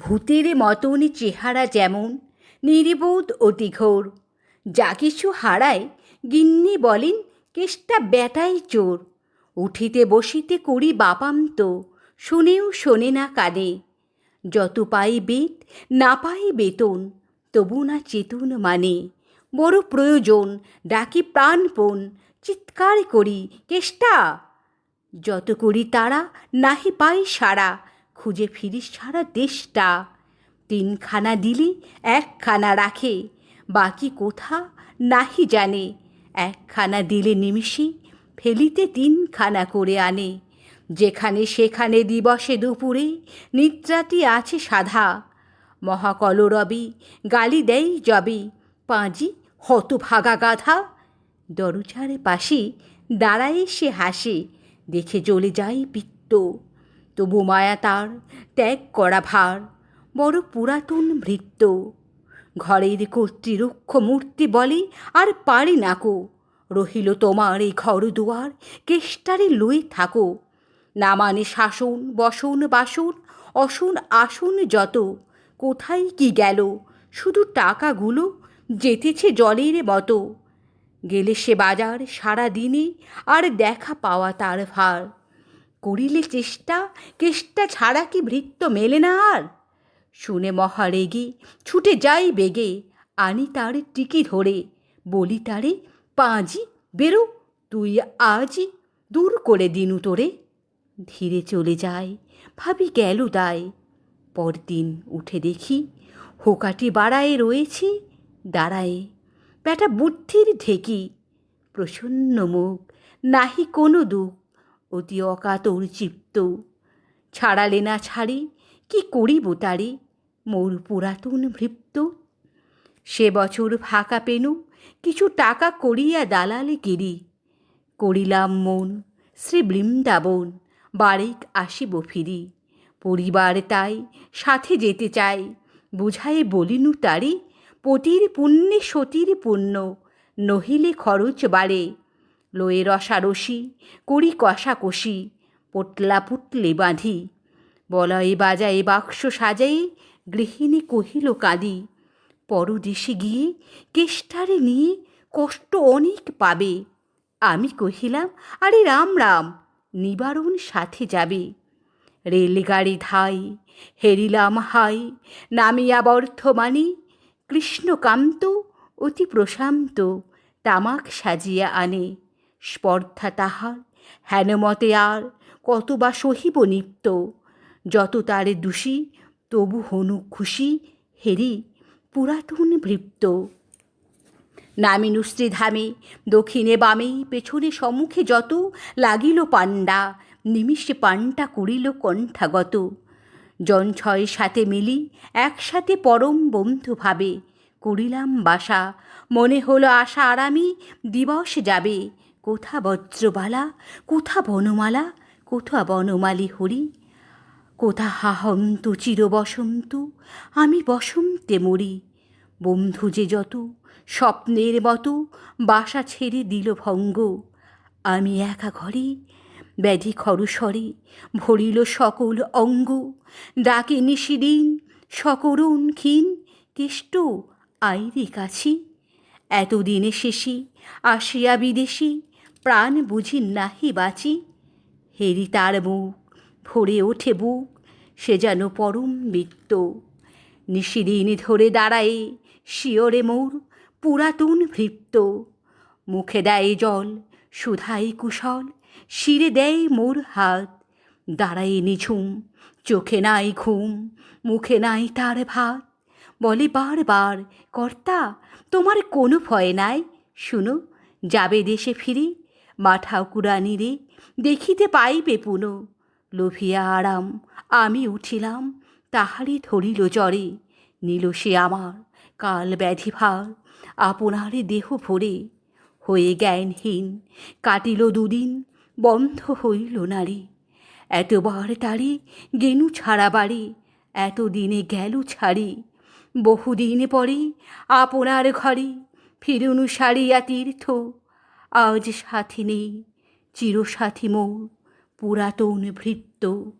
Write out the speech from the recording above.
ভূতের মতন চেহারা যেমন, নির্বোধ অতি ঘোর। যা কিছু হারায় গিন্নি বলেন কেষ্টা বেটাই চোর। উঠিতে বসিতে করি বাপান্ত, শুনেও শোনে না কানে। যত পাই বেত না পাই বেতন, তবু না চেতন মানে। বড় প্রয়োজন ডাকি প্রাণপণ, চিৎকার করি কেষ্টা। যত করি তারা নাহি পাই সারা, খুঁজে ফিরি সারা দেশটা। তিনখানা দিলে একখানা রাখে, বাকি কোথা নাহি জানে। একখানা দিলে নিমিষে ফেলিতে তিনখানা করে আনে। যেখানে সেখানে দিবসে দুপুরে নিদ্রাটি আছে সাধা। মহাকলরবে গালি দেয় যবে, পাঁজি হতভাগা গাধা। দরজার পাশে দাঁড়ায় সে হাসে, দেখে জ্বলে যায় পিত্ত। তবু মায়া তার ত্যাগ করা ভার, বড় পুরাতন ভৃত্য। ঘরের কর্তৃরক্ষ মূর্তি বলে আর পারি নাকো। রহিল তোমার এই ঘর দুয়ার, কেষ্টারে লয়ে থাকো। না মানে শাসন বসন বাসন, অসন আসন যত। কোথায় কি গেল শুধু টাকাগুলো, যেতেছে জলের মতো। গেলে সে বাজার সারা দিনে, আর দেখা পাওয়া তার ভার। করিলে চেষ্টা কেষ্টা ছাড়া কি ভৃত্য মেলে না আর। শুনে মহা রেগে ছুটে যাই বেগে, আনি তার টিকি ধরে। বলি তারে, পাঁজি বেরো তুই আজই, দূর করে দিনু তোরে। ধীরে চলে যায়, ভাবি গেল দায়। পরদিন উঠে দেখি হোকাটি বাড়ায় রয়েছে দাঁড়ায়ে। বেটা বুদ্ধির ঢেকি, প্রসন্ন মুখ, নাহি কোনো দুঃখ, অতি অকাতর চিত্ত। ছাড়ালে না ছাড়ি কি করিব তারে, মোর পুরাতন ভৃত্য। সে বছর ফাঁকা পেনু কিছু টাকা করিয়া দালালে গিরি। করিলাম মন শ্রী বৃন্দাবন, বারেক আসিব ফিরি। পরিবার তাই সাথে যেতে চাই, বুঝাই বলিনু তারে। পতির পুণ্যে সতীর পুণ্য, নহিলে খরচ বাড়ে। লয়ে রসারসি করি কষাকষি, পোটলা পুটলে বাঁধি। বলয়ে বাজায়ে বাক্স সাজাই, গৃহিণী কহিল কাঁদি। পরদেশে গিয়ে কেষ্টারে নিয়ে কষ্ট অনেক পাবে। আমি কহিলাম, আরে রাম রাম, নিবারণ সাথে যাবে। রেলগাড়ি ধাই হেরিলাম হাই, নামিয়া বর্ধমানে। কৃষ্ণকান্ত অতি প্রশান্ত, তামাক সাজিয়া আনে। স্পর্ধা তাহার হেনমতে আর, কত বা সহিব নিত্য। যত তারে দোষী তবু হনু খুশি, হেরি পুরাতন ভৃত্য। নামিনু শ্রীধামে দক্ষিণে বামে, পেছনে সম্মুখে যত লাগিল পাণ্ডা। নিমিষে পানটা করিল কণ্ঠাগত। জন ছয় সাথে মিলি একসাথে পরম বন্ধু ভাবে। করিলাম বাসা, মনে হলো আশা আরামি দিবস যাবে। কোথা বজ্রবালা, কোথা বনমালা, কোথা বনমালী হরি। কোথা হাহন্ত চির বসন্ত, আমি বসন্তে মরি। বন্ধু যে যত স্বপ্নের মতো, বাসা ছেড়ে দিল ভঙ্গ। আমি একা ঘরে ব্যাধি খরস্বরে, ভরিল সকল অঙ্গ। ডাকে নিশিদিন সকরুণ ক্ষীণ, কেষ্ট আইরে কাছি। এতদিনে শেষে আসিয়া বিদেশি, প্রাণ বুঝি নাহি বাঁচি। হেরি তার মুখ, ভরে ওঠে বুক, সে যেন পরম বৃত্ত। নিশিদিন ধরে দাঁড়ায়ে শিয়রে মোর পুরাতন ভৃত্য। মুখে দেয় জল সুধাই কুশল, শিরে দেয় মোর হাত। দাঁড়ায়ে নিঝুম, চোখে নাই ঘুম, মুখে নাই তার ভাত। বলে বারবার, কর্তা তোমার কোনো ভয় নাই। শুনো, যাবে দেশে ফিরে, মা ঠাকুরানীরে দেখিতে পাইবে পুনঃ। লোভিয়া আরাম আমি উঠিলাম, তাহারে ধরিল জ্বরে। নিল সে আমার কাল ব্যাধি ভার, আপনার দেহ ভরে। হয়ে জ্ঞানহীন কাটিল দুদিন, বন্ধ হইল নারী। এতবার তারে গেনু ছাড়া বাড়ি, এতদিনে গেল ছাড়ি। বহুদিন পরে আপনার ঘরে ফিরুনু সারিয়া তীর্থ। আজ সাথী নেই চিরসাথী মোর, পুরাতন ভৃত্য।